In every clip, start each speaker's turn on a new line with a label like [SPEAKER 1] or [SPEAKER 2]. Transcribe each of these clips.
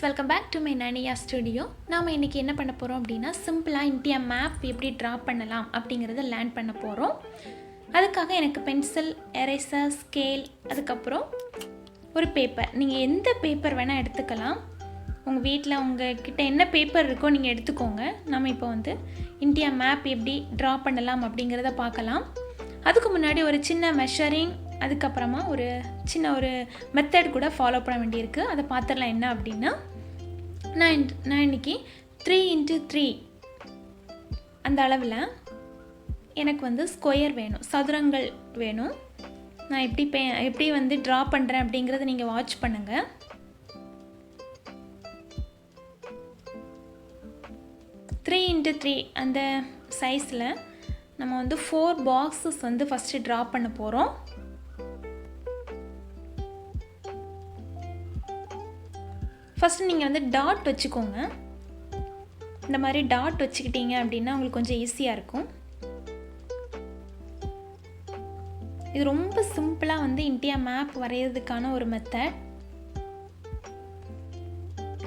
[SPEAKER 1] welcome back to my Naniart Studio. நாம இன்னைக்கு என்ன பண்ண போறோம் அப்படினா சிம்பிளா இந்தியா மேப் எப்படி டிரா பண்ணலாம் அப்படிங்கறத லேர்ன் பண்ண போறோம். அதுக்காக எனக்கு பென்சில், எரேசர், ஸ்கேல், அதுக்கு அப்புறம் ஒரு பேப்பர். நீங்க எந்த பேப்பர் வேணா எடுத்துக்கலாம். உங்க வீட்ல உங்க கிட்ட என்ன பேப்பர் இருக்கோ நீங்க எடுத்துக்கோங்க. நாம இப்போ வந்து இந்தியா மேப் எப்படி டிரா பண்ணலாம் அப்படிங்கறத பார்க்கலாம். அதுக்கு முன்னாடி ஒரு சின்ன மெஷரிங் அதுக்கு அப்புறமா ஒரு சின்ன ஒரு மெத்தட் கூட ஃபாலோ பண்ண வேண்டியிருக்கு. அதை பார்த்துடலாம். என்ன அப்படின்னா நான் இன்னைக்கு 3x3 அந்த அளவில் எனக்கு வந்து ஸ்கொயர் வேணும், சதுரங்கள் வேணும். நான் எப்படி வந்து ட்ரா பண்ணுறேன் அப்படிங்கிறத நீங்கள் வாட்ச் பண்ணுங்கள். த்ரீ இன்ட்டு த்ரீ அந்த சைஸில் நம்ம வந்து 4 பாக்ஸஸ் வந்து ஃபஸ்ட்டு ட்ரா பண்ண போகிறோம். ஃபஸ்ட்டு நீங்கள் வந்து டாட் வச்சுக்கோங்க. இந்த மாதிரி டாட் வச்சுக்கிட்டீங்க அப்படின்னா உங்களுக்கு கொஞ்சம் ஈஸியாக இருக்கும். இது ரொம்ப சிம்பிளாக வந்து இந்தியா மேப் வரைகிறதுக்கான ஒரு மெத்தட்.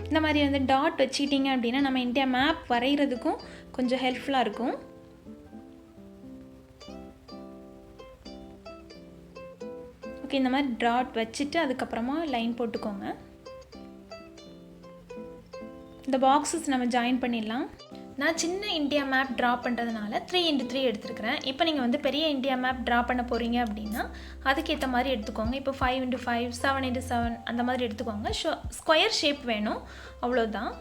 [SPEAKER 1] இந்த மாதிரி வந்து டாட் வச்சுக்கிட்டீங்க அப்படின்னா நம்ம இந்தியா மேப் வரைகிறதுக்கும் கொஞ்சம் ஹெல்ப்ஃபுல்லாக இருக்கும். ஓகே, இந்த மாதிரி டாட் வச்சுட்டு அதுக்கப்புறமா லைன் போட்டுக்கோங்க. இந்த பாக்ஸஸ் நம்ம ஜாயின் பண்ணிடலாம். நான் சின்ன இந்தியா மேப் ட்ரா பண்ணுறதுனால 3x3 எடுத்துருக்கிறேன். இப்போ நீங்கள் வந்து பெரிய இந்தியா மேப் ட்ரா பண்ண போகிறீங்க அப்படின்னா அதுக்கேற்ற மாதிரி எடுத்துக்கோங்க. இப்போ 5x5, 7x7 அந்த மாதிரி எடுத்துக்கோங்க. ஸ்கொயர் ஷேப் வேணும், அவ்வளோதான்.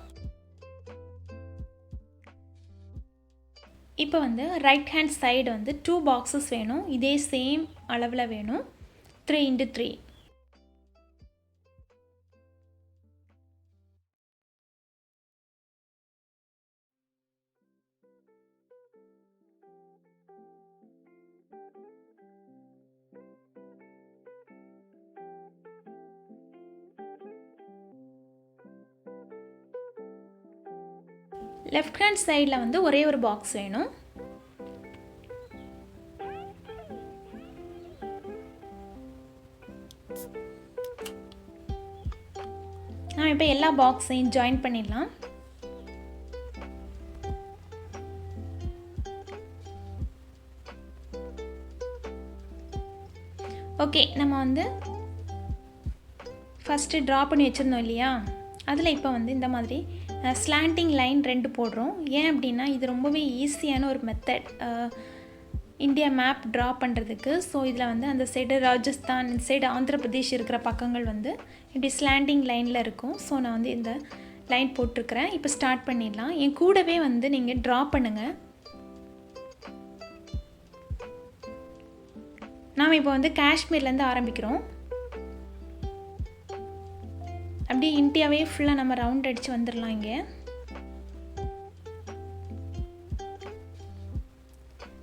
[SPEAKER 1] இப்போ வந்து ரைட் ஹேண்ட் சைடு வந்து 2 பாக்ஸஸ் வேணும். இதே சேம் அளவில் வேணும். 3x3. லெஃப்ட் ஹேண்ட் சைடில் வந்து ஒரே ஒரு பாக்ஸ் வேணும். நான் இப்போ எல்லா பாக்ஸையும் ஜாயின் பண்ணிடலாம். ஓகே, நம்ம வந்து ஃபஸ்ட்டு ட்ரா பண்ணி வச்சுருந்தோம் இல்லையா, அதில் இப்போ வந்து இந்த மாதிரி ஸ்லாண்டிங் லைன் 2 போடுறோம். ஏன் அப்படின்னா இது ரொம்பவே ஈஸியான ஒரு மெத்தட் இந்தியா மேப் ட்ரா பண்ணுறதுக்கு. ஸோ இதில் வந்து அந்த சைடு ராஜஸ்தான், இந்த சைடு ஆந்திர பிரதேஷ் இருக்கிற பக்கங்கள் வந்து இப்படி ஸ்லாண்டிங் லைனில் இருக்கும். ஸோ நான் வந்து இந்த லைன் போட்டிருக்கிறேன். இப்போ ஸ்டார்ட் பண்ணிடலாம். என் கூடவே வந்து நீங்கள் ட்ரா பண்ணுங்கள். நாம் இப்போ வந்து காஷ்மீர்லேருந்து ஆரம்பிக்கிறோம். அப்படியே இந்தியாவே ஃபுல்லாக நம்ம ரவுண்ட் அடித்து வந்துடலாம். இங்கே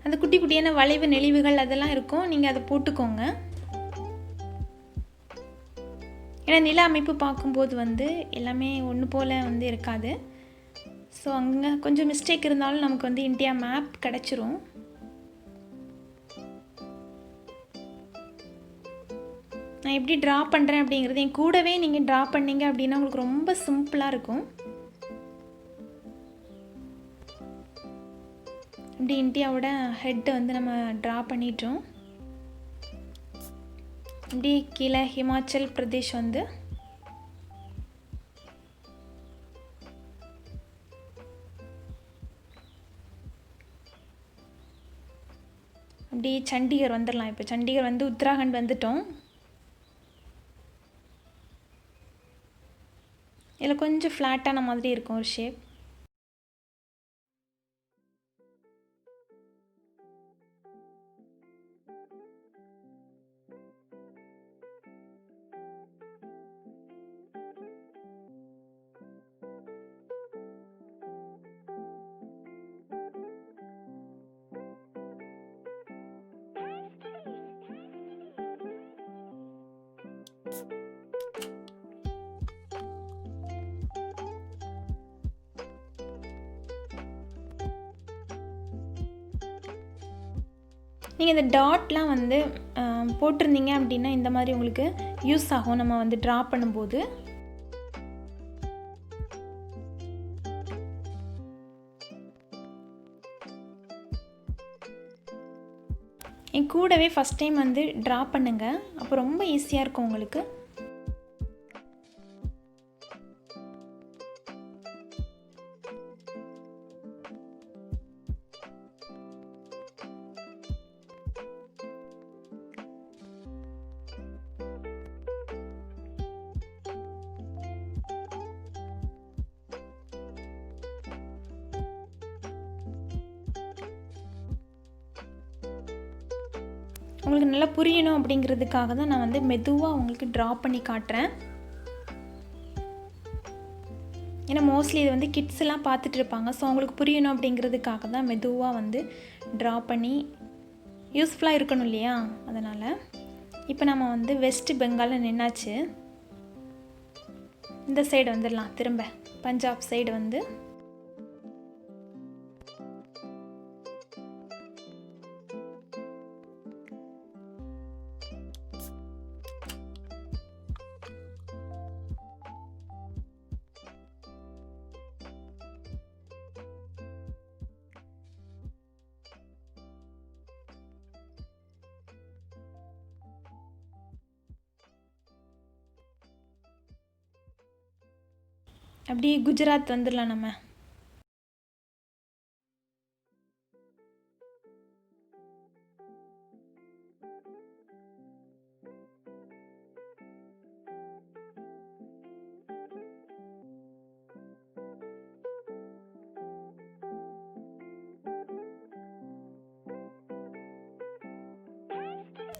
[SPEAKER 1] அந்த குட்டி குட்டியான வளைவு நெளிவுகள் அதெல்லாம் இருக்கும், நீங்கள் அதை போட்டுக்கோங்க. ஏன்னா நில அமைப்பு பார்க்கும்போது வந்து எல்லாமே ஒன்று போல் வந்து இருக்காது. ஸோ அங்கே கொஞ்சம் மிஸ்டேக் இருந்தாலும் நமக்கு வந்து இந்தியா மேப் கிடச்சிரும். நான் எப்படி ட்ரா பண்ணுறேன் அப்படிங்கிறது என் கூடவே நீங்கள் ட்ரா பண்ணிங்க அப்படின்னா உங்களுக்கு ரொம்ப சிம்பிளாக இருக்கும். இப்படி இந்தியாவோட ஹெட்டை வந்து நம்ம ட்ரா பண்ணிட்டோம். இப்படி கீழே ஹிமாச்சல் பிரதேஷ் வந்து அப்படி சண்டிகர் வந்துடலாம். இப்போ சண்டிகர் வந்து உத்தராகண்ட் வந்துட்டோம். இதில் கொஞ்சம் ஃப்ளாட்டான மாதிரி இருக்கும் ஒரு ஷேப். நீங்கள் இந்த டாட்லாம் வந்து போட்டிருந்தீங்க அப்படின்னா இந்த மாதிரி உங்களுக்கு யூஸ் ஆகும் நம்ம வந்து ட்ரா பண்ணும்போது. என் கூடவே ஃபஸ்ட் டைம் வந்து ட்ரா பண்ணுங்கள், அப்போ ரொம்ப ஈஸியாக இருக்கும் உங்களுக்கு. உங்களுக்கு நல்லா புரியணும் அப்படிங்கிறதுக்காக தான் நான் வந்து மெதுவாக உங்களுக்கு ட்ரா பண்ணி காட்டுறேன். ஏன்னா மோஸ்ட்லி இது வந்து கிட்ஸ் எல்லாம் பார்த்துட்டு இருப்பாங்க. ஸோ அவங்களுக்கு புரியணும் அப்படிங்கிறதுக்காக தான் மெதுவாக வந்து ட்ரா பண்ணி யூஸ்ஃபுல்லாக இருக்கணும் இல்லையா, அதனால். இப்போ நம்ம வந்து வெஸ்ட் பெங்காலில் நின்னாச்சு. இந்த சைடு வந்துடலாம், திரும்ப பஞ்சாப் சைடு வந்து அப்படியே குஜராத் வந்துடலாம் நம்ம.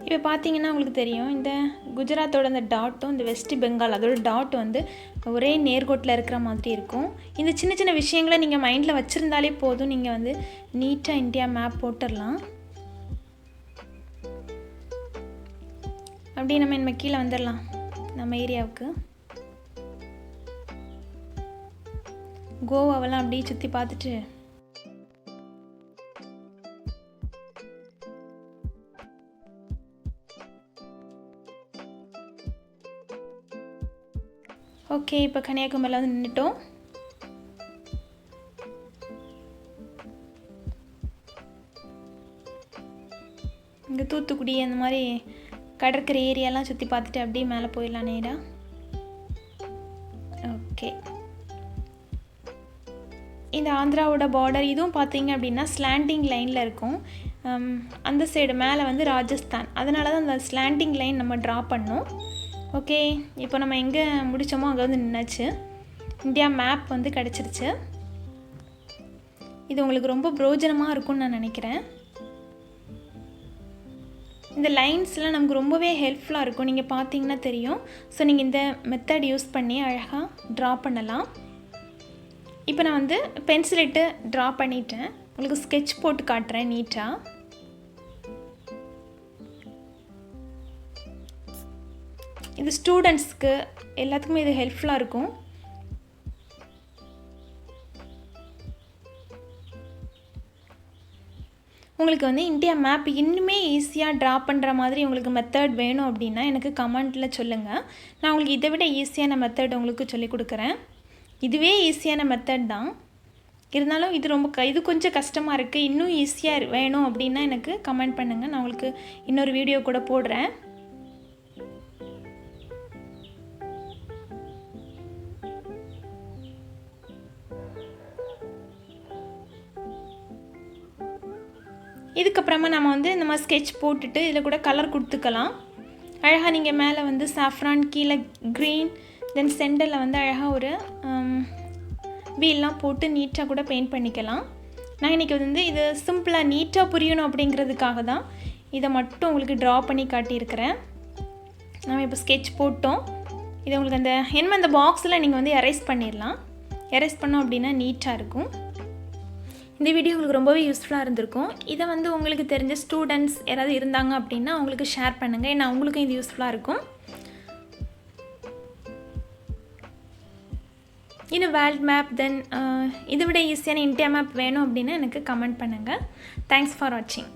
[SPEAKER 1] இப்போ பார்த்தீங்கன்னா உங்களுக்கு தெரியும், இந்த குஜராத்தோட அந்த டாட்டும் இந்த வெஸ்ட் பெங்கால் அதோட டாட் வந்து ஒரே நேர்கோட்டில் இருக்கிற மாதிரி இருக்கும். இந்த சின்ன சின்ன விஷயங்களை நீங்கள் மைண்டில் வச்சுருந்தாலே போதும், நீங்கள் வந்து நீட்டாக இந்தியா மேப் போட்டுடலாம். அப்படியே நம்ம கீழே வந்துடலாம் நம்ம ஏரியாவுக்கு. கோவாவெல்லாம் அப்படியே சுற்றி பார்த்துட்டு ஓகே, இப்போ கன்னியாகுமரியில் வந்து நின்றுட்டோம். இங்கே தூத்துக்குடி அந்த மாதிரி கடற்கரை ஏரியாலாம் சுற்றி பார்த்துட்டு அப்படியே மேலே போயிடலாம் நேராக. ஓகே, இந்த ஆந்திராவோட பார்டர் இதுவும் பார்த்தீங்க அப்படின்னா ஸ்லாண்டிங் லைனில் இருக்கும். அந்த சைடு மேலே வந்து ராஜஸ்தான், அதனால தான் அந்த ஸ்லாண்டிங் லைன் நம்ம ட்ரா பண்ணோம். ஓகே, இப்போ நம்ம எங்கே முடித்தோமோ அங்கே வந்து நின்னாச்சு. இந்தியா மேப் வந்து கிடச்சிருச்சு. இது உங்களுக்கு ரொம்ப பிரயோஜனமாக இருக்கும்னு நான் நினைக்கிறேன். இந்த லைன்ஸ்லாம் நமக்கு ரொம்பவே ஹெல்ப்ஃபுல்லாக இருக்கும், நீங்கள் பார்த்தீங்கன்னா தெரியும். ஸோ நீங்கள் இந்த மெத்தட் யூஸ் பண்ணி அழகாக ட்ரா பண்ணலாம். இப்போ நான் வந்து பென்சில் இட்டு ட்ரா பண்ணிட்டேன். உங்களுக்கு ஸ்கெட்ச் போட்டு காட்டுறேன் நீட்டாக. இது ஸ்டூடெண்ட்ஸ்க்கு எல்லாத்துக்குமே இது ஹெல்ப்ஃபுல்லாக இருக்கும். உங்களுக்கு வந்து இந்தியா மேப் இன்னுமே ஈஸியாக ட்ரா பண்ணுற மாதிரி உங்களுக்கு மெத்தட் வேணும் அப்படின்னா எனக்கு கமெண்ட்டில் சொல்லுங்கள். நான் உங்களுக்கு இதை விட ஈஸியான மெத்தட் உங்களுக்கு சொல்லிக் கொடுக்குறேன். இதுவே ஈஸியான மெத்தட் தான், இருந்தாலும் இது கொஞ்சம் கஷ்டமாக இருக்குது. இன்னும் ஈஸியாக வேணும் அப்படின்னா எனக்கு கமெண்ட் பண்ணுங்கள், நான் உங்களுக்கு இன்னொரு வீடியோ கூட போடுறேன். இதுக்கப்புறமா நம்ம வந்து இந்த மாதிரி ஸ்கெட்ச் போட்டுட்டு இதில் கூட கலர் கொடுத்துக்கலாம். அழகாக நீங்கள் மேலே வந்து சாஃப்ரான், கீழே க்ரீன், தென் சென்டரில் வந்து அழகாக ஒரு வீல்லாம் போட்டு நீட்டாக கூட பெயிண்ட் பண்ணிக்கலாம். நான் இன்றைக்கி வந்து இது சிம்பிளாக நீட்டாக புரியணும் அப்படிங்கிறதுக்காக தான் இதை மட்டும் உங்களுக்கு ட்ரா பண்ணி காட்டியிருக்கிறேன். நம்ம இப்போ ஸ்கெட்ச் போட்டோம். இதை உங்களுக்கு அந்த பாக்ஸில் நீங்கள் வந்து எரேஸ் பண்ணிடலாம். எரேஸ் பண்ணோம் அப்படின்னா நீட்டாக இருக்கும். இந்த வீடியோ உங்களுக்கு ரொம்பவே யூஸ்ஃபுல்லாக இருந்திருக்கும். இதை வந்து உங்களுக்கு தெரிஞ்ச ஸ்டூடெண்ட்ஸ் யாராவது இருந்தாங்க அப்படின்னா அவங்களுக்கு ஷேர் பண்ணுங்கள், ஏன்னா அவங்களுக்கும் இது யூஸ்ஃபுல்லாக இருக்கும். இன்னும் வேர்ல்ட் மேப் தென் இதை விட ஈஸியான இந்தியா மேப் வேணும் அப்படின்னா எனக்கு கமெண்ட் பண்ணுங்கள். தேங்க்ஸ் ஃபார் வாட்சிங்.